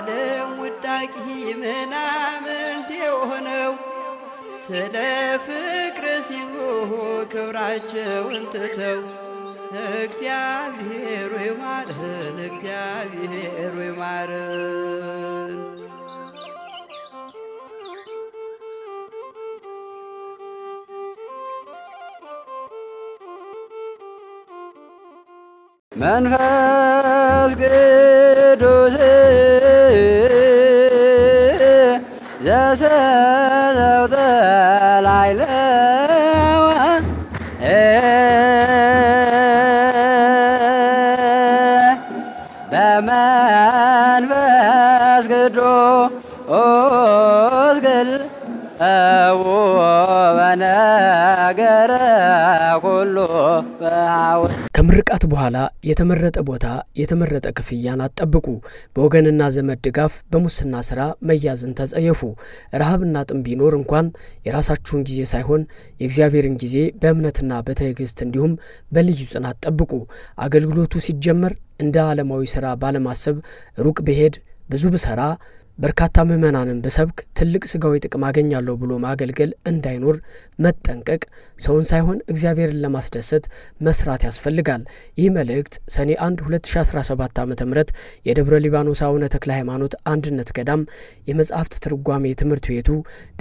ዓለም ውዳቂ ምናምንት የሆነው ስለ ፍቅር ሲሉ ክብራቸውን ትተው እግዚአብሔር ይማረን እግዚአብሔር ይማረን መንፈስ ቅዱስ ዘሰዘውተ ላይለወ በመንፈስ ቅዱስ ግልው በነገረ ሁሉ ከምርቃት በኋላ የተመረጠ ቦታ የተመረጠ ክፍያን አጠብቁ በወገንና ዘመድ ድጋፍ በሙስና ስራ መያዝን ተጸየፉ ረሃብና ጥም ቢኖር እንኳን የራሳችሁን ጊዜ ሳይሆን የእግዚአብሔርን ጊዜ በእምነትና በትዕግስት እንዲሁም በልዩ ጽናት ጠብቁ አገልግሎቱ ሲጀመር እንደ ዓለማዊ ስራ ባለማሰብ ሩቅ በሄድ ብዙ በሰራ በርካታ ምዕመናንን በሰብክ ትልቅ ስጋዊ ጥቅም አገኛለሁ ብሎ ማገልገል እንዳይኖር መጠንቀቅ ሰውን ሳይሆን እግዚአብሔርን ለማስደሰት መስራት ያስፈልጋል ይህ መልእክት ሰኔ 1 2017 ዓ.ም የደብረ ሊባኖስ አቡነ ተክለ ሃይማኖት አንድነት ገዳም የመጽሐፍት ትርጓሜ ትምህርት ቤቱ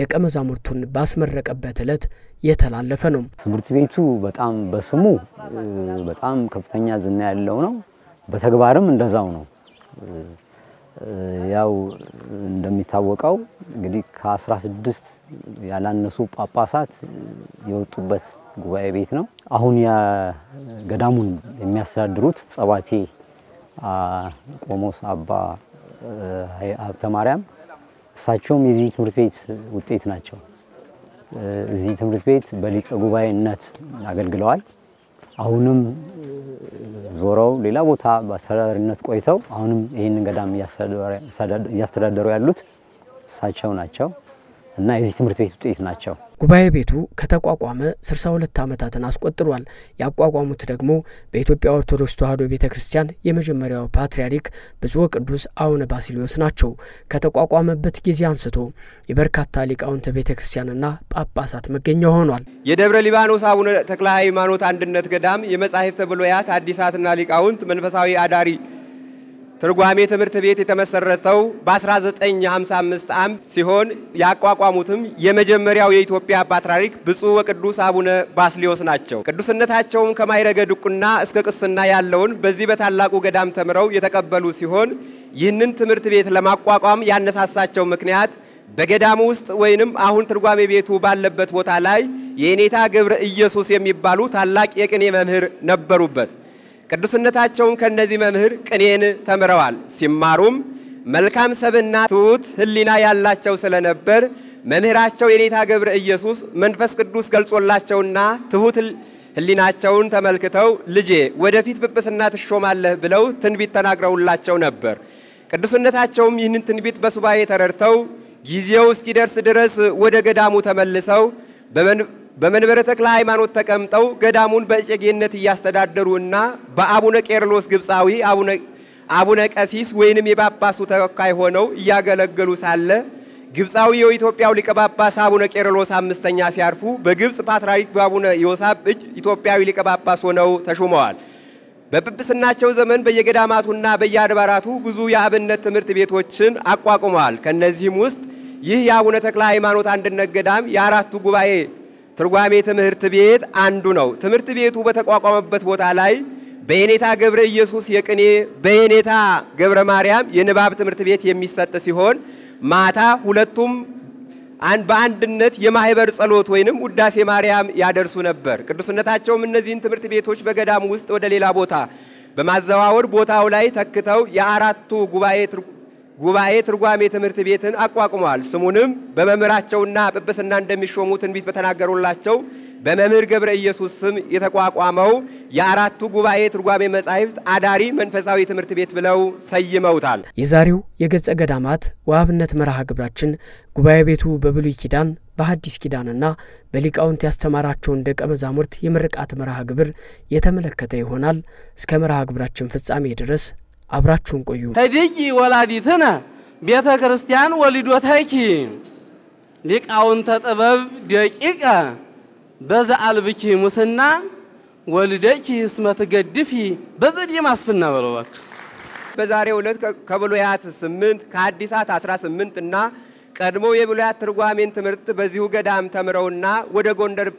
ደቀ መዛሙርቱን ባስመረቀበት ዕለት የተላለፈ ነው ትምህርት ቤቱ በጣም በስሙ በጣም ከፍተኛ ዝና ያለው ነው በተግባርም እንደዛው ነው ያው እንደሚታወቀው እንግዲህ ከ16 ያላነሱ ጳጳሳት የወጡበት ጉባኤ ቤት ነው አሁን ያ ገዳሙን የሚያስተዳድሩት ጸባቴ ቆሞስ አባ ሀብተ ማርያም እሳቸውም የዚህ ትምህርት ቤት ውጤት ናቸው እዚህ ትምህርት ቤት በሊቀ ጉባኤነት አገልግለዋል አሁንም ዞረው ሌላ ቦታ በአስተዳዳሪነት ቆይተው አሁንም ይሄን ገዳም ያስተዳደሩ ያሉት እሳቸው ናቸው እና የዚህ ትምህርት ቤት ውጤት ናቸው ጉባኤ ቤቱ ከተቋቋመ 62 ዓመታትን አስቆጥሯል ያቋቋሙት ደግሞ በኢትዮጵያ ኦርቶዶክስ ተዋሕዶ ቤተክርስቲያን የመጀመሪያው ፓትርያርክ ብፁዕ ቅዱስ አቡነ ባስልዮስ ናቸው ከተቋቋመበት ጊዜ አንስቶ የበርካታ ሊቃውንት ቤተክርስቲያንና ጳጳሳት መገኛ ሆኗል የደብረ ሊባኖስ አቡነ ተክለ ሃይማኖት አንድነት ገዳም የመጻሕፍተ ብሉያት አዲሳትና ሊቃውንት መንፈሳዊ አዳሪ ትርጓሜ ትምህርት ቤት የተመሰረተው በ1955 ዓ.ም ሲሆን ያቋቋሙትም የመጀመሪያው የኢትዮጵያ ፓትርያርክ ብፁዕ ወቅዱስ አቡነ ባስልዮስ ናቸው ቅዱስነታቸውም ከማይረገ ድቁና እስከ ቅስና ያለውን በዚህ በታላቁ ገዳም ተምረው የተቀበሉ ሲሆን ይህንን ትምህርት ቤት ለማቋቋም ያነሳሳቸው ምክንያት በገዳሙ ውስጥ ወይንም አሁን ትርጓሜ ቤቱ ባለበት ቦታ ላይ የኔታ ገብረ ኢየሱስ የሚባሉ ታላቅ የቅኔ መምህር ነበሩበት ቅዱስነታቸውን ከነዚህ መምህር ቅኔን ተምረዋል ሲማሩም መልካም ሰብና ትውት ህሊና ያላቸው ስለነበር መምህራቸው የኔታ ገብረ ኢየሱስ መንፈስ ቅዱስ ገልጾላቸውና ትውት ህሊናቸውን ተመልክተው ልጄ ወደፊት ጵጵስና ትሾማለህ ብለው ትንቢት ተናግረውላቸው ነበር ቅዱስነታቸውም ይህንን ትንቢት በሱባኤ ተረድተው ጊዜው እስኪደርስ ድረስ ወደ ገዳሙ ተመልሰው በመንበረ ተክለ ሃይማኖት ተቀምጠው ገዳሙን በእጨጌነት ያስተዳደሩና በአቡነ ቄርሎስ ግብጻዊ አቡነ ቀሲስ ወይንም የጳጳሱ ተወካይ ሆነው ያገለገሉ ሳለ ግብጻዊ የኢትዮጵያው ሊቀ ጳጳስ አቡነ ቄርሎስ አምስተኛ ሲያርፉ በግብጽ ፓትርያርክ በአቡነ ዮሳብ እጅ ኢትዮጵያዊ ሊቀ ጳጳስ ሆነው ተሾመዋል በጵጵስናቸው ዘመን በየገዳማቱና በየአድባራቱ ብዙ የአብነት ትምህርት ቤቶችን አቋቁመዋል ከነዚህም ውስጥ ይህ የአቡነ ተክለ ሃይማኖት አንድነት ገዳም የአራቱ ጉባኤ ትርጓሜ ትምህርት ቤት አንዱ ነው ትምህርት ቤቱ በተቋቋመበት ቦታ ላይ በየኔታ ገብረ ኢየሱስ የቅኔ በየኔታ ገብረ ማርያም የንባብ ትምህርት ቤት የሚሰጥ ሲሆን ማታ ሁለቱም በአንድነት የማህበር ጸሎት ወይንም ውዳሴ ማርያም ያደርሱ ነበር ቅዱስነታቸውም እነዚህን ትምህርት ቤቶች በገዳሙ ውስጥ ወደ ሌላ ቦታ በማዘዋወር ቦታው ላይ ተክተው የአራቱ ጉባኤ ትርጓሜ ትምህርት ቤትን አቋቁመዋል ስሙንም በመምህራቸውና ጵጵስና እንደሚሾሙ ትንቢት በተናገሩላቸው በመምህር ገብረ ኢየሱስ ስም የተቋቋመው የአራቱ ጉባኤ ትርጓሜ መጻሕፍት አዳሪ መንፈሳዊ ትምህርት ቤት ብለው ሰይመውታል የዛሬው የገጸ ገዳማት ወአብነት መርሃ ግብራችን ጉባኤ ቤቱ በብሉይ ኪዳን በሐዲስ ኪዳንና በሊቃውንት ያስተማራቸውን ደቀ መዛሙርት የምርቃት መርሃ ግብር የተመለከተ ይሆናል እስከ መርሃ ግብራችን ፍጻሜ ድረስ አብራችሁን ቆዩ ተድይ ወላዲተነ ቤተ ክርስቲያን ወሊዶተኪ ሊቃውንተ ጥበብ ደቂቀ በዛ አልብኪ ሙስና ወልደኪ እስመ ትገድፊ በዘዴ ማስፍና በለዋክ በዛሬው ዕለት ከብሉያት 8 ከሐዲሳት 18 እና ቀድሞ የብሉያት ትርጓሜን ትምህርት በዚሁ ገዳም ተምረውና ወደ ጎንደር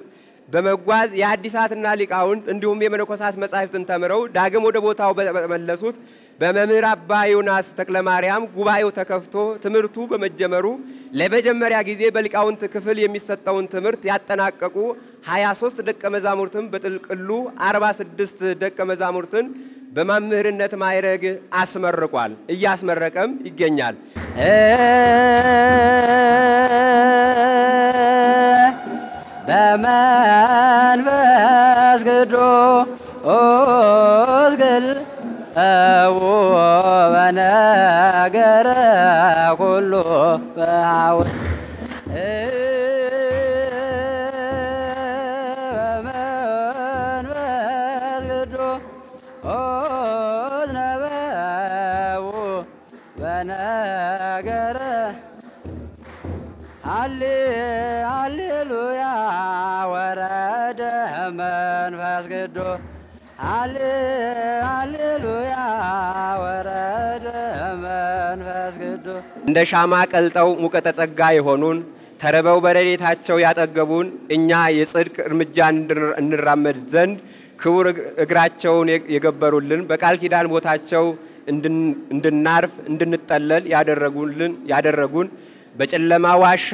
በመጓዝ የሐዲሳትና ሊቃውንት እንዲሁም የመነኮሳት መጻሕፍትን ተምረው ዳግም ወደ ቦታው በመለሱት በመምህር አባ ዮናስ ተክለ ማርያም ጉባኤው ተከፍቶ ትምህርቱ በመጀመሩ ለመጀመሪያ ጊዜ በሊቃውንት ክፍል የሚሰጠውን ትምህርት ያጠናቀቁ 23 ደቀ መዛሙርትን በጥልቅሉ 46 ደቀ መዛሙርትን በመምህርነት ማዕረግ አስመርቋል እያስመረቀም ይገኛል። በመንፈስ ቅዱስ ግል በነገረ ሁሉ በሐውር በመንፈስ ቅዱስ ነበቡ በነገረ ሃሌሉያ ወረደ መንፈስ ቅዱስ ሃሌሉያ ወረደ መንፈስ ቅዱስ እንደ ሻማ ቀልጠው ሙቀተ ጸጋ የሆኑን ተረበው በረድኤታቸው ያጠገቡን እኛ የጽድቅ እርምጃ እንራመድ ዘንድ ክቡር እግራቸውን የገበሩልን በቃል ኪዳን ቦታቸው እንድናርፍ እንድንጠለል ያደረጉን በጨለማ ዋሻ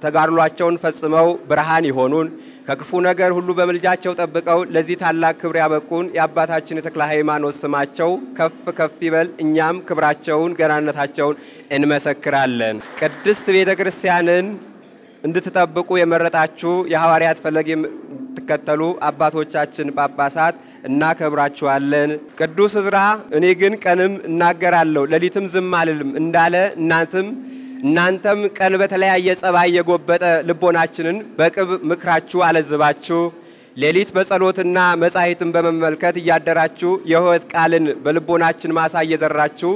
ተጋድሏቸውን ፈጽመው ብርሃን ይሆኑን ከክፉ ነገር ሁሉ በመልጃቸው ጠብቀው ለዚህ ታላቅ ክብር ያበቁን የአባታችን የተክለ ሃይማኖት ስማቸው ከፍ ከፍ ይበል። እኛም ክብራቸውን ገናነታቸውን እንመሰክራለን። ቅድስት ቤተ ክርስቲያንን እንድትጠብቁ የመረጣችሁ የሐዋርያት ፈለግ የምትከተሉ አባቶቻችን ጳጳሳት እናከብራችኋለን። ቅዱስ ዕዝራ እኔ ግን ቀንም እናገራለሁ ሌሊትም ዝም አልልም እንዳለ እናንተም ቀን በተለያየ ጸባይ የጎበጠ ልቦናችንን በቅብ ምክራችሁ አለዝባችሁ ሌሊት በጸሎትና መጻሕፍትን በመመልከት እያደራችሁ የሕይወት ቃልን በልቦናችን ማሳ እየዘራችሁ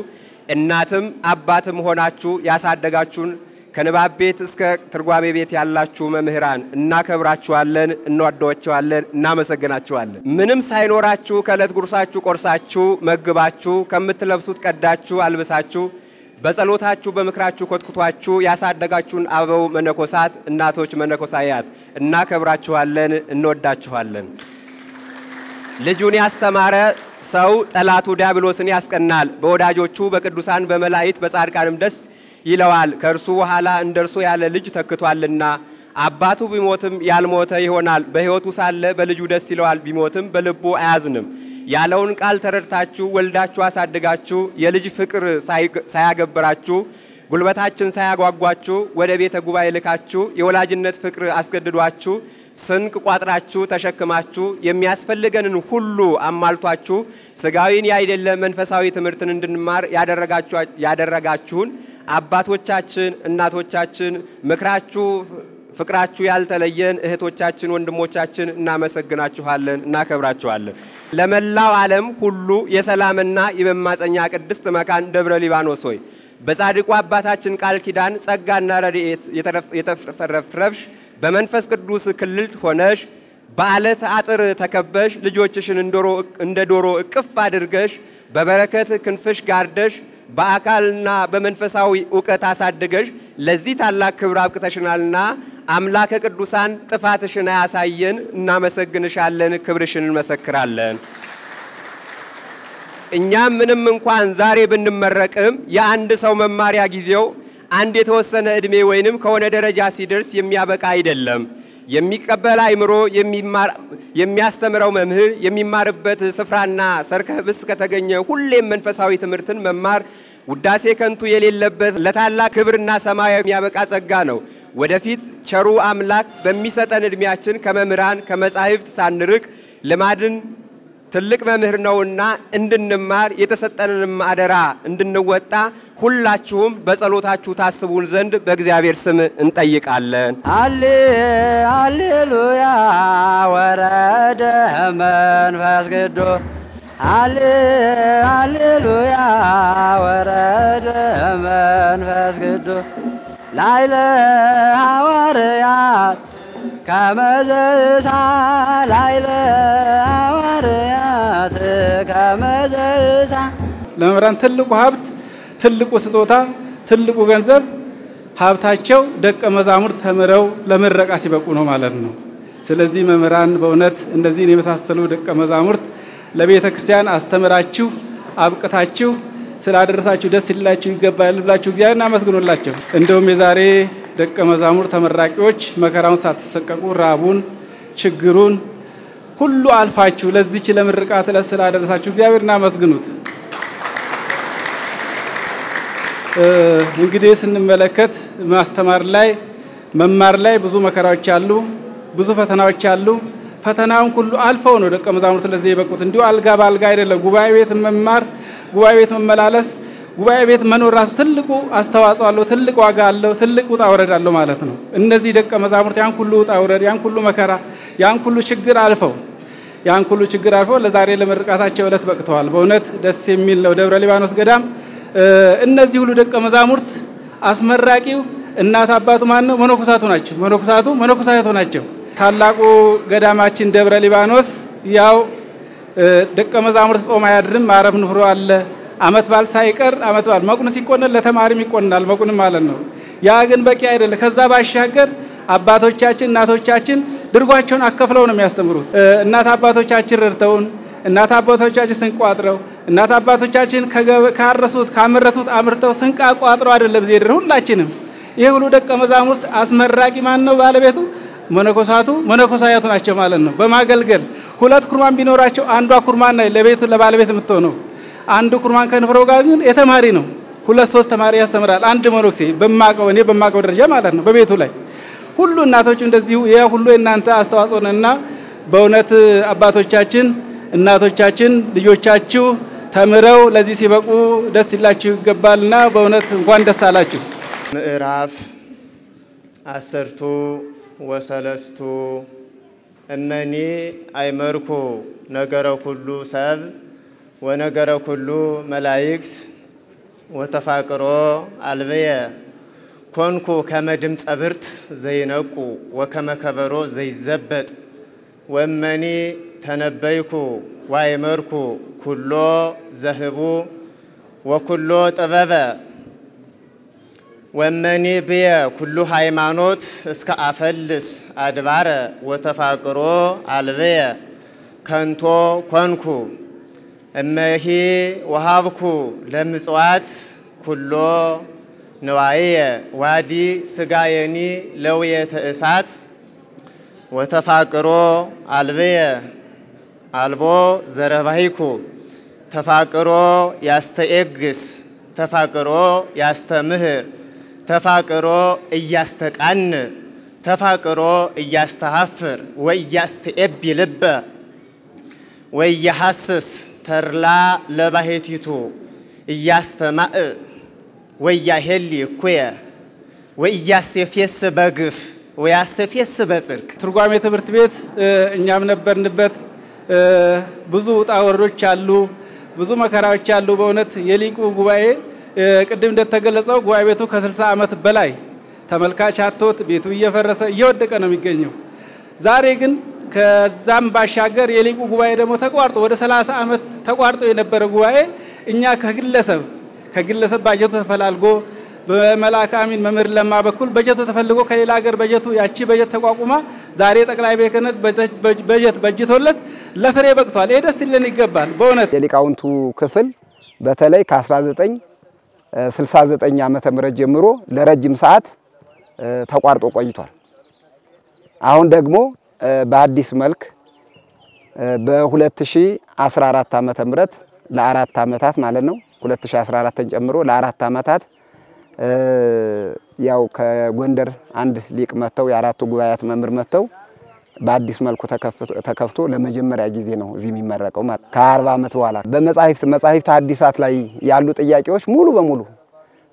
እናትም አባትም ሆናችሁ ያሳደጋችሁን ከንባብ ቤት እስከ ትርጓሜ ቤት ያላችሁ መምህራን እናከብራችኋለን፣ እንወዳችኋለን፣ እናመሰግናችኋለን። ምንም ሳይኖራችሁ ከዕለት ጉርሳችሁ ቆርሳችሁ መግባችሁ ከምትለብሱት ቀዳችሁ አልብሳችሁ በጸሎታችሁ በምክራችሁ ኮትኩቷችሁ ያሳደጋችሁን አበው መነኮሳት እናቶች መነኮሳያት እናከብራችኋለን፣ እንወዳችኋለን። ልጁን ያስተማረ ሰው ጠላቱ ዲያብሎስን ያስቀናል፣ በወዳጆቹ በቅዱሳን በመላእክት በጻድቃንም ደስ ይለዋል። ከእርሱ በኋላ እንደርሱ ያለ ልጅ ተክቷልና አባቱ ቢሞትም ያልሞተ ይሆናል። በሕይወቱ ሳለ በልጁ ደስ ይለዋል፣ ቢሞትም በልቡ አያዝንም። ያለውን ቃል ተረድታችሁ ወልዳችሁ አሳድጋችሁ የልጅ ፍቅር ሳያገብራችሁ ጉልበታችን ሳያጓጓችሁ ወደ ቤተ ጉባኤ ልካችሁ የወላጅነት ፍቅር አስገድዷችሁ ስንቅ ቋጥራችሁ ተሸክማችሁ የሚያስፈልገንን ሁሉ አማልቷችሁ ስጋዊን ያይደለ መንፈሳዊ ትምህርትን እንድንማር ያደረጋችሁን አባቶቻችን እናቶቻችን ምክራችሁ ፍቅራችሁ ያልተለየን እህቶቻችን ወንድሞቻችን እናመሰግናችኋለን፣ እናከብራችኋለን። ለመላው ዓለም ሁሉ የሰላምና የመማፀኛ ቅድስት መካን ደብረ ሊባኖስ ሆይ በጻድቁ አባታችን ቃል ኪዳን ጸጋና ረድኤት የተረፈረፍሽ በመንፈስ ቅዱስ ክልል ሆነሽ በዓለት አጥር ተከበሽ ልጆችሽን እንደ ዶሮ እቅፍ አድርገሽ በበረከት ክንፍሽ ጋርደሽ በአካልና በመንፈሳዊ ዕውቀት አሳድገሽ ለዚህ ታላቅ ክብር አብቅተሽናልና አምላከ ቅዱሳን ጥፋትሽን አያሳየን። እናመሰግንሻለን፣ ክብርሽን እንመሰክራለን። እኛም ምንም እንኳን ዛሬ ብንመረቅም የአንድ ሰው መማሪያ ጊዜው አንድ የተወሰነ ዕድሜ ወይንም ከሆነ ደረጃ ሲደርስ የሚያበቃ አይደለም። የሚቀበል አይምሮ የሚያስተምረው መምህር የሚማርበት ስፍራና ሰርከብስ ከተገኘ ሁሌም መንፈሳዊ ትምህርትን መማር ውዳሴ ከንቱ የሌለበት ለታላቅ ክብርና ሰማያዊ የሚያበቃ ጸጋ ነው። ወደፊት ቸሩ አምላክ በሚሰጠን ዕድሜያችን ከመምህራን ከመጻሕፍት ሳንርቅ ልማድን ትልቅ መምህር ነውና እንድንማር የተሰጠንንም አደራ እንድንወጣ ሁላችሁም በጸሎታችሁ ታስቡን ዘንድ በእግዚአብሔር ስም እንጠይቃለን። ሃሌሉያ ወረደ መንፈስ ቅዱስ ሃሌሉያ ወረደ መንፈስ ቅዱስ ላይለ ሐዋርያት ከመዘሳ ላይለ ሐዋርያት ከመዘሳ ለመምህራን ትልቁ ሀብት ትልቁ ስጦታ ትልቁ ገንዘብ ሀብታቸው ደቀ መዛሙርት ተምረው ለምረቃ ሲበቁ ነው ማለት ነው። ስለዚህ መምህራን በእውነት እንደዚህ የመሳሰሉ ደቀ መዛሙርት ለቤተ ክርስቲያን አስተምራችሁ አብቅታችሁ ስላደረሳችሁ ደስ ይላችሁ ይገባል ብላችሁ እግዚአብሔርን አመስግኑላችሁ። እንደውም የዛሬ ደቀ መዛሙርት ተመራቂዎች መከራውን ሳትሰቀቁ ራቡን ችግሩን ሁሉ አልፋችሁ ለዚህች ለምርቃት ስላደረሳችሁ እግዚአብሔርን አመስግኑት። እንግዲህ ስንመለከት ማስተማር ላይ መማር ላይ ብዙ መከራዎች አሉ፣ ብዙ ፈተናዎች አሉ። ፈተናውን ሁሉ አልፈው ነው ደቀ መዛሙርት ለዚህ የበቁት። እንዲሁ አልጋ ባልጋ አይደለም። ጉባኤ ቤት መማር፣ ጉባኤ ቤት መመላለስ፣ ጉባኤ ቤት መኖር ራሱ ትልቁ አስተዋጽኦ አለው፣ ትልቅ ዋጋ አለው፣ ትልቅ ውጣ ውረድ አለው ማለት ነው። እነዚህ ደቀ መዛሙርት ያን ሁሉ ውጣ ውረድ፣ ያን ሁሉ መከራ፣ ያን ሁሉ ችግር አልፈው ለዛሬ ለምርቃታቸው ዕለት በቅተዋል። በእውነት ደስ የሚል ነው። ደብረ ሊባኖስ ገዳም እነዚህ ሁሉ ደቀ መዛሙርት አስመራቂው እናት አባቱ ማን ነው? መነኮሳቱ ናቸው። ታላቁ ገዳማችን ደብረ ሊባኖስ ያው ደቀ መዛሙርት ጾም አያድርም ማረፍ ንፍሮ አለ። አመት ባል ሳይቀር አመት ባል መቁንስ ይቆነል ለተማሪም ይቆናል መቁንም ማለት ነው። ያ ግን በቂ አይደለም። ከዛ ባሻገር አባቶቻችን እናቶቻችን ድርጓቸውን አከፍለው ነው የሚያስተምሩት። እናት አባቶቻችን ረድተውን እናት አባቶቻችን ስንቅ ቋጥረው እናት አባቶቻችን ካረሱት ካመረቱት አምርተው ስንቅ ቋጥረው አይደለም እዚህ ድረስ ሁላችንም ይሄ ሁሉ ደቀ መዛሙርት አስመራቂ ማን ነው? ባለቤቱ መነኮሳቱ ናቸው ማለት ነው። በማገልገል ሁለት ኩርማን ቢኖራቸው አንዷ ኩርማን ነው ለቤቱ ለባለቤት የምትሆነው። አንዱ ኩርማን ከንፍረው ጋር ግን የተማሪ ነው። ሁለት ሶስት ተማሪ ያስተምራል አንድ መነኩሴ በማቀው ደረጃ ማለት ነው። በቤቱ ላይ ሁሉ እናቶች እንደዚሁ ይሄ ሁሉ እናንተ አስተዋጽኦ ነውና በእውነት አባቶቻችን እናቶቻችን ልጆቻችሁ ተምረው ለዚህ ሲበቁ ደስ ይላችሁ ይገባልና በእውነት እንኳን ደስ አላችሁ። ምዕራፍ 10 ወሰለስቱ እመኒ አይመርኩ ነገረ ኩሉ ሰብ ወነገረ ኩሉ መላእክት ወተፋቅሮ አልበየ ኮንኩ ከመድምጸ ብርት ዘይነቁ ወከመከበሮ ዘይዘበጥ ወመኒ ተነበይኩ ዋይመርኩ ኩሎ ዘህቡ ወኩሎ ጥበበ ወመኒ ብየ ኩሉ ሃይማኖት እስከ አፈልስ አድባረ ወተፋቅሮ አልበየ ከንቶ ኮንኩ እመሂ ወሃብኩ ለምጽዋት ኩሎ ንዋየ ዋዲ ስጋየኒ ለውየተ እሳት ወተፋቅሮ አልበየ አልቦ ዘረባይኩ ተፋቅሮ ያስተኤግስ ተፋቅሮ ያስተምህር ተፋቅሮ እያስተቃን ተፋቅሮ እያስተሐፍር ወያስተኤብ ልበ ወያሐስስ ተርላ ለባሄቲቱ እያስተማእ ወያሄሊ ኩየ ወያስተፌስ በግፍ ወያስተፌስ በጽድቅ ትርጓሜ ትምህርት ቤት እኛም ነበርንበት። ብዙ ውጣ ወረዶች አሉ፣ ብዙ መከራዎች አሉ። በእውነት የሊቁ ጉባኤ ቅድም እንደተገለጸው ጉባኤ ቤቱ ከ60 ዓመት በላይ ተመልካች አጥቶት ቤቱ እየፈረሰ እየወደቀ ነው የሚገኘው። ዛሬ ግን ከዛም ባሻገር የሊቁ ጉባኤ ደግሞ ተቋርጦ ወደ 30 ዓመት ተቋርጦ የነበረ ጉባኤ እኛ ከግለሰብ ባጀቱ ተፈላልጎ በመላእክት አሚን መምህር ለማ በኩል በጀቱ ተፈልጎ ከሌላ ሀገር በጀቱ ያቺ በጀት ተቋቁማ ዛሬ ጠቅላይ ቤተ ክህነት በጀት በጅቶለት ለፍሬ በቅቷል። ይሄ ደስ ይለን ይገባል። በእውነት የሊቃውንቱ ክፍል በተለይ ከ1969 ዓመተ ምህረት ጀምሮ ለረጅም ሰዓት ተቋርጦ ቆይቷል። አሁን ደግሞ በአዲስ መልክ በ2014 ዓመተ ምህረት ለአራት ዓመታት ማለት ነው 2014ን ጨምሮ ለአራት ዓመታት ያው ከጎንደር አንድ ሊቅ መተው የአራቱ ጉባኤያት መምህር መተው በአዲስ መልኩ ተከፍቶ ለመጀመሪያ ጊዜ ነው እዚህ የሚመረቀው ማለት ከ40 ዓመት በኋላ በመጻሕፍት አዲሳት ላይ ያሉ ጥያቄዎች ሙሉ በሙሉ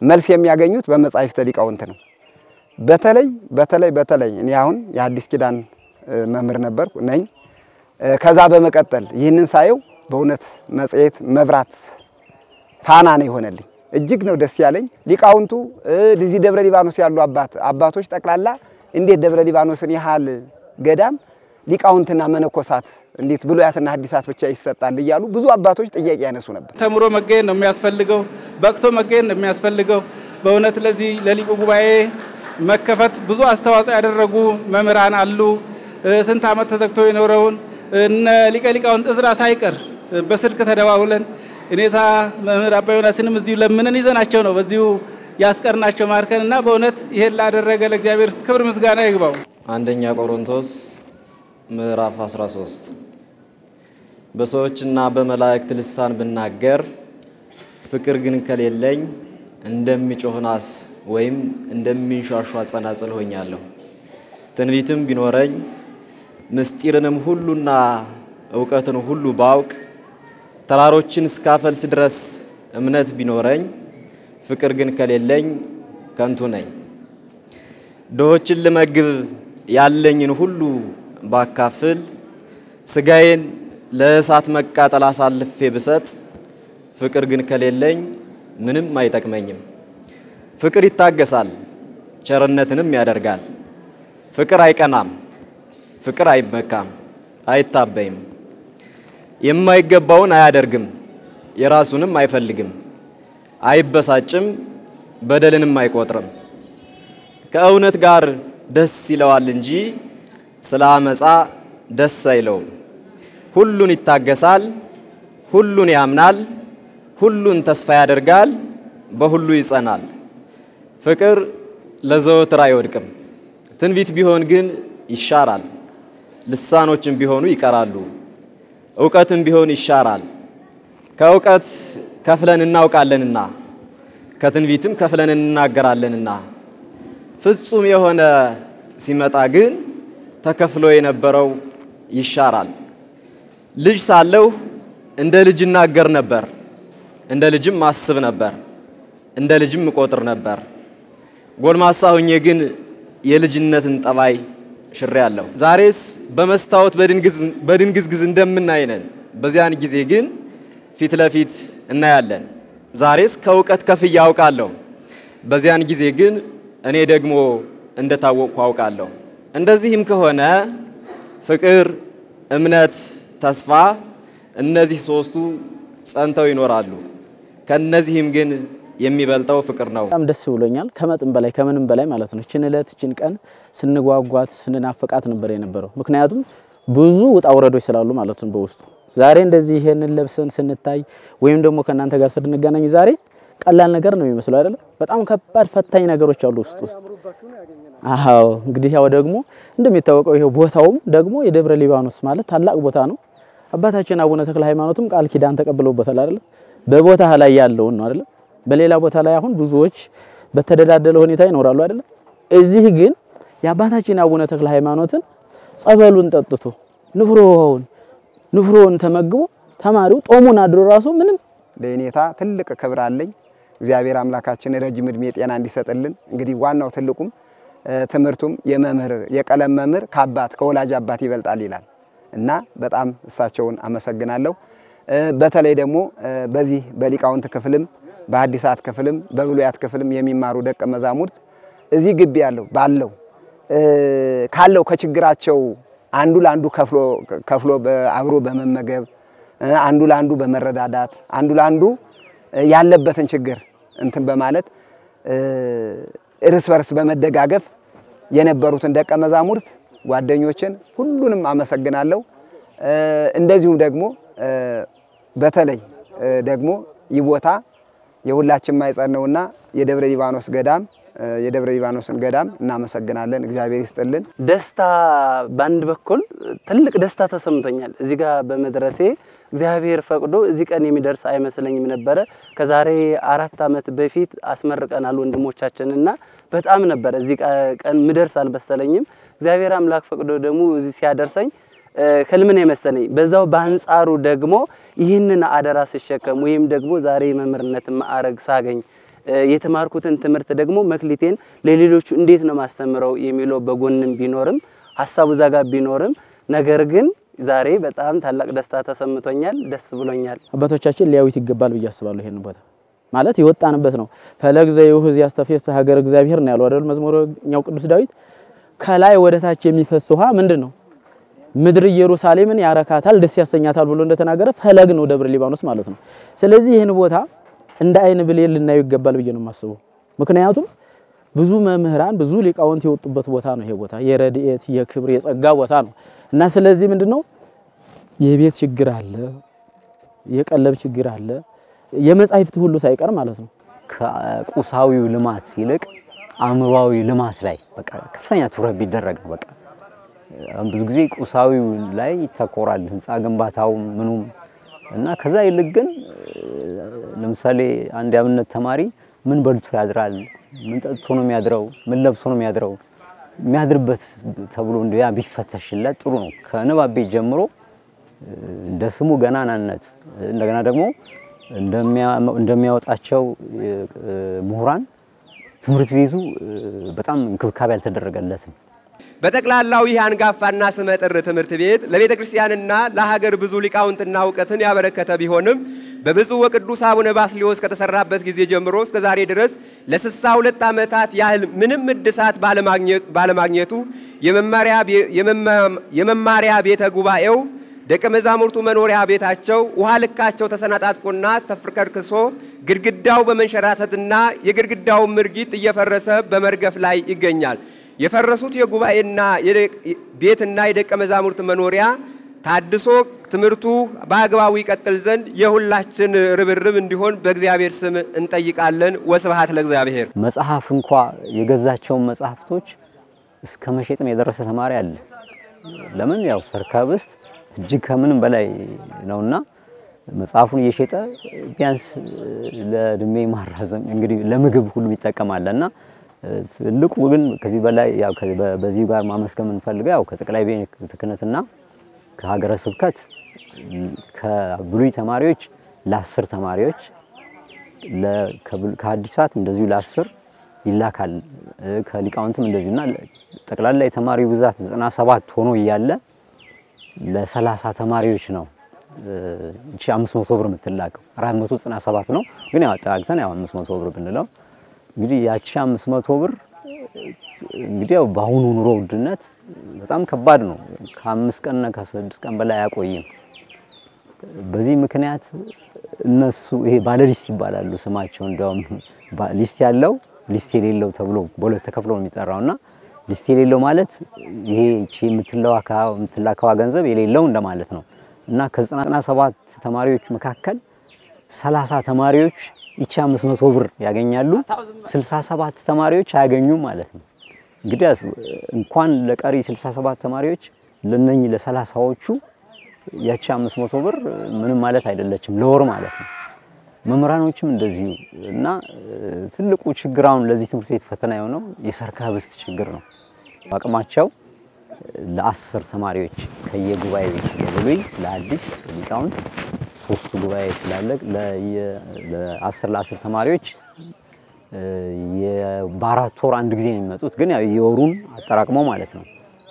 መልስ የሚያገኙት በመጻሕፍት ሊቃውንት ነው። በተለይ እኔ አሁን የአዲስ ኪዳን መምህር ነበር ነኝ። ከዛ በመቀጠል ይህንን ሳየው በእውነት መጽሔት መብራት ፋና ነው የሆነልኝ። እጅግ ነው ደስ ያለኝ። ሊቃውንቱ እዚህ ደብረ ሊባኖስ ያሉ አባቶች ጠቅላላ እንዴት ደብረ ሊባኖስን ያህል ገዳም ሊቃውንትና መነኮሳት እንዴት ብሉያትና ሐዲሳት ብቻ ይሰጣል እያሉ ብዙ አባቶች ጥያቄ ያነሱ ነበር። ተምሮ መገኘት ነው የሚያስፈልገው፣ በቅቶ መገኘት ነው የሚያስፈልገው። በእውነት ለዚህ ለሊቁ ጉባኤ መከፈት ብዙ አስተዋጽኦ ያደረጉ መምህራን አሉ። ስንት ዓመት ተዘግቶ የኖረውን እነ ሊቀ ሊቃውንት እዝራ ሳይቀር በስልክ ተደዋውለን እኔታ መምህር አባ ዮናስንም እዚሁ ለምነን ይዘናቸው ነው በዚሁ ያስቀርናቸው ማርከንና በእውነት ይሄን ላደረገ ለእግዚአብሔር ክብር ምስጋና ይግባው። አንደኛ ቆሮንቶስ ምዕራፍ 13 በሰዎችና በመላእክት ልሳን ብናገር ፍቅር ግን ከሌለኝ እንደሚጮህ ናስ ወይም እንደሚንሻሻ ጸናጽል ሆኛለሁ። ትንቢትም ቢኖረኝ ምስጢርንም ሁሉና ዕውቀትን ሁሉ ባውቅ ተራሮችን እስካፈልስ ድረስ እምነት ቢኖረኝ ፍቅር ግን ከሌለኝ ከንቱ ነኝ። ድሆችን ልመግብ ያለኝን ሁሉ ባካፍል ስጋዬን ለእሳት መቃጠል አሳልፌ ብሰጥ ፍቅር ግን ከሌለኝ ምንም አይጠቅመኝም። ፍቅር ይታገሳል፣ ቸርነትንም ያደርጋል። ፍቅር አይቀናም፣ ፍቅር አይመካም፣ አይታበይም። የማይገባውን አያደርግም፣ የራሱንም አይፈልግም፣ አይበሳጭም፣ በደልንም አይቆጥርም። ከእውነት ጋር ደስ ይለዋል እንጂ ስለ አመፃ ደስ አይለውም። ሁሉን ይታገሳል፣ ሁሉን ያምናል፣ ሁሉን ተስፋ ያደርጋል፣ በሁሉ ይጸናል። ፍቅር ለዘወትር አይወድቅም። ትንቢት ቢሆን ግን ይሻራል፣ ልሳኖችም ቢሆኑ ይቀራሉ፣ ዕውቀትም ቢሆን ይሻራል። ከዕውቀት ከፍለን እናውቃለንና ከትንቢትም ከፍለን እንናገራለንና ፍጹም የሆነ ሲመጣ ግን ተከፍሎ የነበረው ይሻራል። ልጅ ሳለሁ እንደ ልጅ እናገር ነበር፣ እንደ ልጅም አስብ ነበር፣ እንደ ልጅም እቆጥር ነበር። ጎልማሳ ሆኜ ግን የልጅነትን ጠባይ ሽሬያለሁ። ዛሬስ በመስታወት በድንግዝግዝ እንደምናይነን፣ በዚያን ጊዜ ግን ፊት ለፊት እናያለን። ዛሬስ ከዕውቀት ከፍዬ አውቃለሁ፣ በዚያን ጊዜ ግን እኔ ደግሞ እንደታወቅኩ አውቃለሁ። እንደዚህም ከሆነ ፍቅር፣ እምነት፣ ተስፋ እነዚህ ሶስቱ ጸንተው ይኖራሉ። ከነዚህም ግን የሚበልጠው ፍቅር ነው። በጣም ደስ ብሎኛል። ከመጠን በላይ ከምንም በላይ ማለት ነው። እቺን እለት እቺን ቀን ስንጓጓት ስንናፈቃት ነበር የነበረው። ምክንያቱም ብዙ ውጣ ውረዶች ስላሉ ማለት ነው በውስጡ። ዛሬ እንደዚህ ይሄንን ለብሰን ስንታይ ወይም ደግሞ ከናንተ ጋር ስንገናኝ ዛሬ ቀላል ነገር ነው የሚመስለው አይደል? በጣም ከባድ ፈታኝ ነገሮች አሉ ውስጥ። አዎ እንግዲህ ያው ደግሞ እንደሚታወቀው ይሄ ቦታውም ደግሞ የደብረ ሊባኖስ ማለት ታላቅ ቦታ ነው። አባታችን አቡነ ተክለ ሃይማኖትም ቃል ኪዳን ተቀብለውበታል አይደል? በቦታ ላይ ያለው ነው አይደል? በሌላ ቦታ ላይ አሁን ብዙዎች በተደላደለ ሁኔታ ይኖራሉ አይደል? እዚህ ግን የአባታችን አቡነ ተክለ ሃይማኖትን ጸበሉን ጠጥቶ ንፍሮውን ተመግቦ ተማሪው ጦሙን አድሮ ራሱ ምንም ለኔታ ትልቅ ክብር አለኝ። እግዚአብሔር አምላካችን ረጅም እድሜ ጤና እንዲሰጥልን። እንግዲህ ዋናው ትልቁም ትምህርቱም የቀለም መምህር ከአባት ከወላጅ አባት ይበልጣል ይላል እና በጣም እሳቸውን አመሰግናለሁ። በተለይ ደግሞ በዚህ በሊቃውንት ክፍልም በሐዲሳት ክፍልም በብሉያት ክፍልም የሚማሩ ደቀ መዛሙርት እዚህ ግቢ ባለው ካለው ከችግራቸው አንዱ ለአንዱ ከፍሎ አብሮ በመመገብ አንዱ ለአንዱ በመረዳዳት አንዱ ለአንዱ ያለበትን ችግር እንትን በማለት እርስ በርስ በመደጋገፍ የነበሩትን ደቀ መዛሙርት ጓደኞችን ሁሉንም አመሰግናለሁ። እንደዚሁም ደግሞ በተለይ ደግሞ ይቦታ የሁላችን ማይጸን ነውና የደብረ ሊባኖስን ገዳም እናመሰግናለን። እግዚአብሔር ይስጥልን። ደስታ ባንድ በኩል ትልቅ ደስታ ተሰምቶኛል። እዚህ ጋር በመድረሴ እግዚአብሔር ፈቅዶ እዚህ ቀን የሚደርስ አይመስለኝም ነበር። ከዛሬ 4 ዓመት በፊት አስመርቀናል ወንድሞቻችንና በጣም ነበር እዚህ ቀን ምደርስ አልበሰለኝም። እግዚአብሔር አምላክ ፈቅዶ ደግሞ እዚህ ሲያደርሰኝ ህልምን የመሰለኝ በዛው በአንጻሩ ደግሞ ይህንን አደራ ሲሸከም ወይም ደግሞ ዛሬ መምህርነት ማዕረግ ሳገኝ የተማርኩትን ትምህርት ደግሞ መክሊቴን ለሌሎቹ እንዴት ነው ማስተምረው የሚለው በጎንም ቢኖርም ሐሳቡ ዛጋ ቢኖርም ነገር ግን ዛሬ በጣም ታላቅ ደስታ ተሰምቶኛል፣ ደስ ብሎኛል። አባቶቻችን ሊያዩት ይገባል ብዬ አስባለሁ። ይሄን ቦታ ማለት የወጣንበት ነው። ፈለግ ዘይሁዝ ያስተፈስ ሀገር እግዚአብሔር ነው ያለው አይደል መዝሙረኛው ቅዱስ ዳዊት። ከላይ ወደ ታች የሚፈስ ውሃ ምንድነው? ምድር ኢየሩሳሌምን ያረካታል ደስ ያሰኛታል ብሎ እንደተናገረ ፈለግ ነው ደብረ ሊባኖስ ማለት ነው። ስለዚህ ይሄን ቦታ እንደ አይን ብሌን ልናየው ይገባል ብዬ ነው የማስበው። ምክንያቱም ብዙ መምህራን ብዙ ሊቃውንት የወጡበት ቦታ ነው ይሄ ቦታ። የረድኤት የክብር የጸጋ ቦታ ነው እና ስለዚህ ምንድነው የቤት ችግር አለ፣ የቀለብ ችግር አለ፣ የመጻሕፍት ሁሉ ሳይቀር ማለት ነው። ከቁሳዊው ልማት ይልቅ አእምሯዊ ልማት ላይ በቃ ከፍተኛ ትኩረት ቢደረግ ነው። በቃ ብዙ ጊዜ ቁሳዊው ላይ ይተኮራል፣ ህንጻ ግንባታው ምኑም እና ከዛ ይልቅ ግን ለምሳሌ አንድ ያብነት ተማሪ ምን በልቶ ያድራል፣ ምን ጠጥቶ ነው የሚያድረው፣ ምን ለብሶ ነው የሚያድረው፣ የሚያድርበት ተብሎ እንደያ ቢፈተሽለት ጥሩ ነው። ከንባብ ቤት ጀምሮ እንደ ስሙ ገናናነት እንደገና ደግሞ እንደሚያወጣቸው ምሁራን ትምህርት ቤቱ በጣም እንክብካቤ ያልተደረገለትም። በጠቅላላው ይህ አንጋፋና ስመጥር ትምህርት ቤት ለቤተ ክርስቲያንና ለሀገር ብዙ ሊቃውንትና ዕውቀትን ያበረከተ ቢሆንም በብፁዕ ወቅዱስ አቡነ ባስልዮስ ከተሰራበት ጊዜ ጀምሮ እስከ ዛሬ ድረስ ለ62 ዓመታት ያህል ምንም እድሳት ባለማግኘቱ የመማሪያ ቤተ ጉባኤው ደቀ መዛሙርቱ መኖሪያ ቤታቸው ውሃ ልካቸው ተሰናጣጥቆና ተፍርከርክሶ ግድግዳው በመንሸራተትና የግድግዳው ምርጊት እየፈረሰ በመርገፍ ላይ ይገኛል። የፈረሱት የጉባኤና ቤትና የደቀ መዛሙርት መኖሪያ ታድሶ ትምህርቱ በአግባቡ ይቀጥል ዘንድ የሁላችን ርብርብ እንዲሆን በእግዚአብሔር ስም እንጠይቃለን። ወስብሐት ለእግዚአብሔር። መጽሐፍ እንኳ የገዛቸውን መጽሐፍቶች እስከ መሸጥም የደረሰ ተማሪ አለ። ለምን ያው ሰርካብስት እጅግ ከምንም በላይ ነውና መጽሐፉን እየሸጠ ቢያንስ ለድሜ ማራዘም እንግዲህ ለምግብ ሁሉ ይጠቀማልና ትልቁ ግን ከዚህ በላይ ያው በዚህ ጋር ማመስገን እንፈልገው ያው ከጠቅላይ ቤተ ክህነትና ከሀገረ ስብከት ከብሉይ ተማሪዎች ለ10 ተማሪዎች ከአዲሳት እንደዚሁ ለ10 ይላካል። ከሊቃውንትም እንደዚሁና ጠቅላላ የተማሪው ብዛት 97 ሆኖ እያለ ለ30 ተማሪዎች ነው 500 ብር የምትላከው። 497 ነው ግን ያው አጠቃቅተን ያው 500 ብር ብንለው እንግዲህ ያቺ 500 ብር እንግዲህ ያው በአሁኑ ኑሮ ውድነት በጣም ከባድ ነው። ከ5 ቀንና ከ6 ቀን በላይ አያቆይም። በዚህ ምክንያት እነሱ ይሄ ባለሊስት ይባላሉ ስማቸው። እንደውም ሊስት ያለው ሊስት የሌለው ተብሎ በሁለት ተከፍሎ ነው የሚጠራውና ሊስት የሌለው ማለት ይሄ እቺ የምትላከዋ ገንዘብ የሌለው እንደማለት ነው። እና ከ97 ተማሪዎች መካከል 30 ተማሪዎች ይቺ 500 ብር ያገኛሉ፣ 67 ተማሪዎች አያገኙም ማለት ነው። እንግዲህ እንኳን ለቀሪ 67 ተማሪዎች ለነኚህ ለ30ዎቹ ያቺ 500 ብር ምንም ማለት አይደለችም ለወር ማለት ነው። መምህራኖችም እንደዚሁ እና ትልቁ ችግር አሁን ለዚህ ትምህርት ቤት ፈተና የሆነው የሰርካብስት ችግር ነው። አቅማቸው ለ10 ተማሪዎች ከየጉባኤ ቤት ለብሉይ ለአዲስ ሊቃውንት 3 ጉባኤ ስላለ ለ10 ተማሪዎች በአራት ወር አንድ ጊዜ ነው የሚመጡት። ግን ያው የወሩን አጠራቅመው ማለት ነው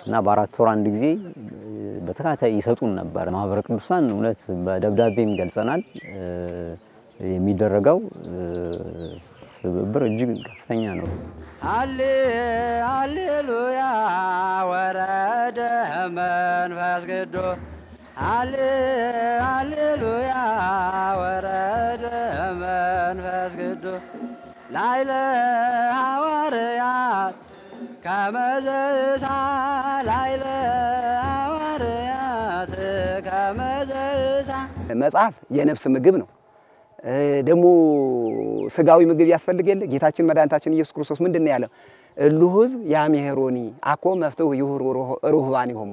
እና በአራት ወር አንድ ጊዜ በተከታታይ ይሰጡን ነበር። ማህበረ ቅዱሳን እውነት በደብዳቤም ገልጸናል። የሚደረገው ትብብር እጅግ ከፍተኛ ነው። ሃሌሉያ ወረደ መንፈስ ቅዱስ ሃሌሉያ ወረደ መንፈስ ቅዱስ ላይለ ሐዋርያት ከመዘሳ ላይለ ሐዋርያት ከመዘሳ መጽሐፍ የነፍስ ምግብ ነው። ደግሞ ስጋዊ ምግብ ያስፈልግ የለ ጌታችን መድኃኒታችን ኢየሱስ ክርስቶስ ምንድነው ያለው? እሉሁዝ ያምሄሮኒ አኮ መፍትሁ ይሁር ሩህባን ይሆሙ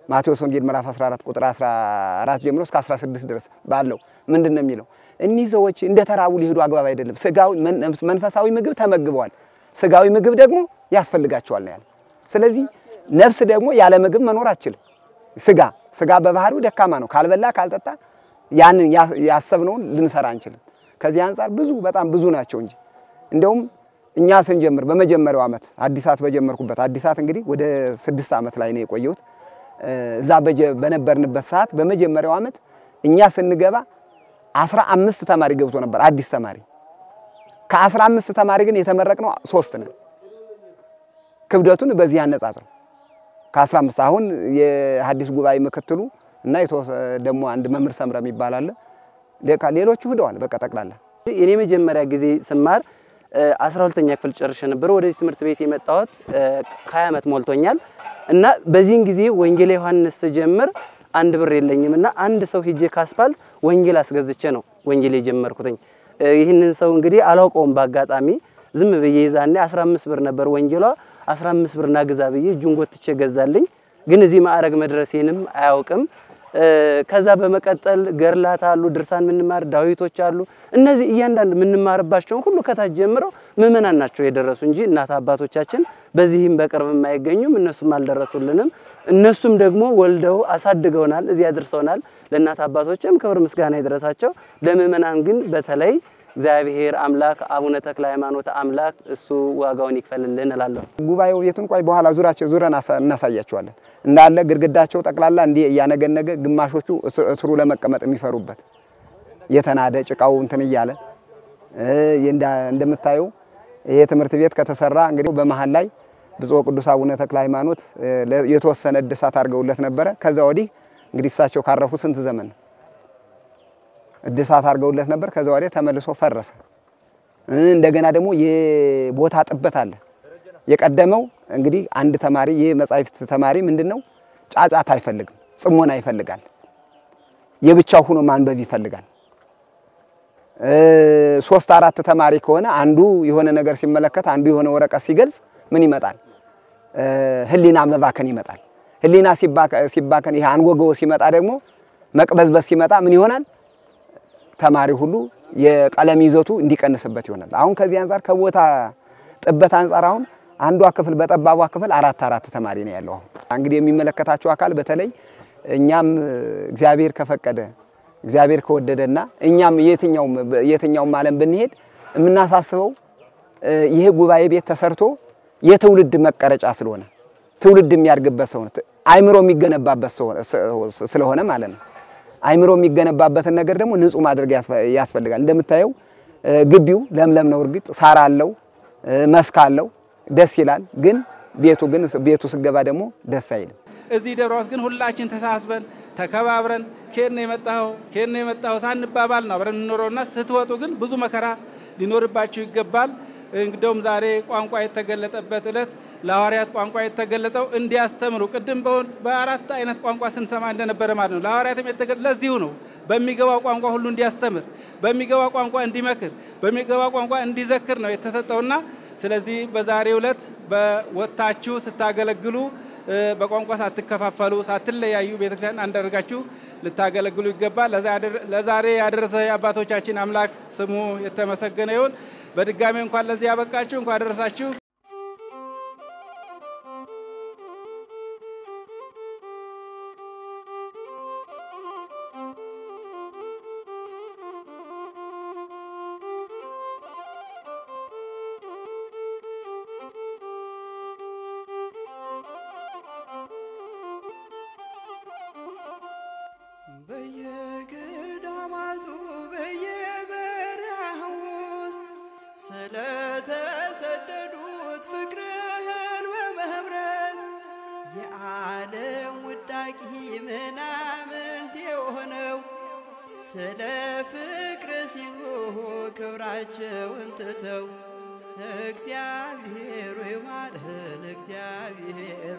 ማቴዎስ ወንጌል ምዕራፍ 14 ቁጥር 14 ጀምሮ እስከ 16 ድረስ ባለው ምንድነው የሚለው? እኒህ ሰዎች እንደተራቡ ሊሄዱ አግባብ አይደለም። ስጋዊ መንፈሳዊ ምግብ ተመግበዋል፣ ስጋዊ ምግብ ደግሞ ያስፈልጋቸዋል ነው ያለው። ስለዚህ ነፍስ ደግሞ ያለ ምግብ መኖር አትችልም። ስጋ በባህሪው ደካማ ነው። ካልበላ ካልጠጣ ያንን ያሰብነውን ልንሰራ አንችልም። ከዚህ አንፃር በጣም ብዙ ናቸው እንጂ እንደውም እኛ ስንጀምር በመጀመሪያው ዓመት አዲሳት በጀመርኩበት አዲሳት እንግዲህ ወደ 6 ዓመት ላይ ነው የቆየሁት። እዛ በነበርንበት ሰዓት በመጀመሪያው ዓመት እኛ ስንገባ 15 ተማሪ ገብቶ ነበር አዲስ ተማሪ ከ15 ተማሪ ግን የተመረቅነው 3 ነን ክብደቱን በዚህ ያነጻጽረው ከ15 አሁን የሐዲስ ጉባኤ ምክትሉ እና ደግሞ አንድ መምህር ሰምራ የሚባል አለ ሌሎቹ ሄደዋል በቃ ጠቅላላ የኔ መጀመሪያ ጊዜ ስማር 12ኛ ክፍል ጨርሼ ነበር ወደዚህ ትምህርት ቤት የመጣሁት 20 ዓመት ሞልቶኛል እና በዚህን ጊዜ ወንጌል ዮሐንስ ጀምር አንድ ብር የለኝምና አንድ ሰው ሂጄ ካስፋልት ወንጌል አስገዝቼ ነው ወንጌል የጀመርኩትኝ ይህንን ሰው እንግዲህ አላውቀውም ባጋጣሚ ዝም ብዬ ይዛኔ 15 ብር ነበር ወንጌሏ 15 ብር ናግዛ ብዬ ጁንጎትቼ ገዛልኝ ግን እዚህ ማዕረግ መድረሴንም አያውቅም ከዛ በመቀጠል ገርላት አሉ ድርሳን ምንማር ዳዊቶች አሉ እነዚህ እያንዳንዱ ምንማርባቸው ሁሉ ከታች ጀምረው ምእመናን ናቸው የደረሱ እንጂ እናት አባቶቻችን በዚህም በቅርብ የማይገኙም እነሱም አልደረሱልንም እነሱም ደግሞ ወልደው አሳድገውናል እዚህ ያድርሰውናል ለእናት አባቶችም ክብር ምስጋና ይድረሳቸው ለምእመናን ግን በተለይ እግዚአብሔር አምላክ አቡነ ተክለ ሃይማኖት አምላክ እሱ ዋጋውን ይክፈልልን እላለሁ ጉባኤው ቤቱን ቆይ በኋላ ዙረን እናሳያቸዋለን እንዳለ ግርግዳቸው ጠቅላላ እንዲህ ያነገነገ ግማሾቹ እስሩ ለመቀመጥ የሚፈሩበት የተናደ ጭቃው እንትን ይያለ እንደምታዩ ይሄ ትምህርት ቤት ከተሰራ እንግዲህ በመሃል ላይ ብፁዕ ቅዱስ አቡነ ተክለ ሃይማኖት የተወሰነ እድሳት አድርገውለት ነበር ከዛ ወዲህ እንግዲህ እሳቸው ካረፉ ስንት ዘመን እድሳት አድርገውለት ነበር ከዛ ወዲህ ተመልሶ ፈረሰ እንደገና ደግሞ የቦታ ጥበት አለ የቀደመው እንግዲህ አንድ ተማሪ የመጻሕፍት ተማሪ ምንድነው ጫጫታ አይፈልግም ጽሞና ይፈልጋል የብቻው ሆኖ ማንበብ ይፈልጋል 3-4 ተማሪ ከሆነ አንዱ የሆነ ነገር ሲመለከት አንዱ የሆነ ወረቀት ሲገልጽ ምን ይመጣል ህሊና መባከን ይመጣል ህሊና ሲባከን ይሄ አንጎጎ ሲመጣ ደግሞ መቅበዝበዝ ሲመጣ ምን ይሆናል ተማሪ ሁሉ የቀለም ይዘቱ እንዲቀንስበት ይሆናል አሁን ከዚህ አንፃር ከቦታ ጥበት አንፃር አሁን አንዷ ክፍል በጠባቧ ክፍል 4 ተማሪ ነው ያለው እንግዲህ የሚመለከታቸው አካል በተለይ እኛም እግዚአብሔር ከፈቀደ እግዚአብሔር ከወደደና እኛም የትኛው ዓለም ብንሄድ የምናሳስበው ይሄ ጉባኤ ቤት ተሰርቶ የትውልድ መቀረጫ ስለሆነ ትውልድ የሚያርግበት ሰው አይምሮ የሚገነባበት ስለሆነ ማለት ነው አይምሮ የሚገነባበትን ነገር ደግሞ ንጹህ ማድረግ ያስፈልጋል እንደምታየው ግቢው ለምለም ነው እርግጥ ሳር አለው መስክ አለው ደስ ይላል ግን ቤቱ ስገባ ደግሞ ደስ አይልም እዚህ ደብራውስ ግን ሁላችን ተሳስበን ተከባብረን ከነ የመጣው ሳንባባል ነው አብረን እንኖርና ስትወጡ ግን ብዙ መከራ ሊኖርባችሁ ይገባል እንግዲውም ዛሬ ቋንቋ የተገለጠበት እለት ለሐዋርያት ቋንቋ የተገለጠው እንዲያስተምሩ ቅድም በአራት አይነት ቋንቋ ስንሰማ እንደነበረ ማለት ነው ለሐዋርያትም የተገለጸው ነው በሚገባው ቋንቋ ሁሉ እንዲያስተምር በሚገባው ቋንቋ እንዲመክር በሚገባው ቋንቋ እንዲዘክር ነው የተሰጠውና ስለዚህ በዛሬው ዕለት በወጣችሁ ስታገለግሉ በቋንቋ ሳትከፋፈሉ ሳትለያዩ ቤተክርስቲያን አንደርጋችሁ ልታገለግሉ ይገባል ለዛሬ ያደረሰ አባቶቻችን አምላክ ስሙ የተመሰገነ ይሁን በድጋሚ እንኳን ለዚህ ያበቃችሁ እንኳን አደረሳችሁ በየገዳማቱ በየበረሃው ውስጥ ስለተሰደዱት ፍቅርህን በመህብረት የዓለም ውዳቂ ምናምንት የሆነው ስለ ፍቅር ሲሉ ክብራቸውን ትተው እግዚአብሔር ይማረን እግዚአብሔር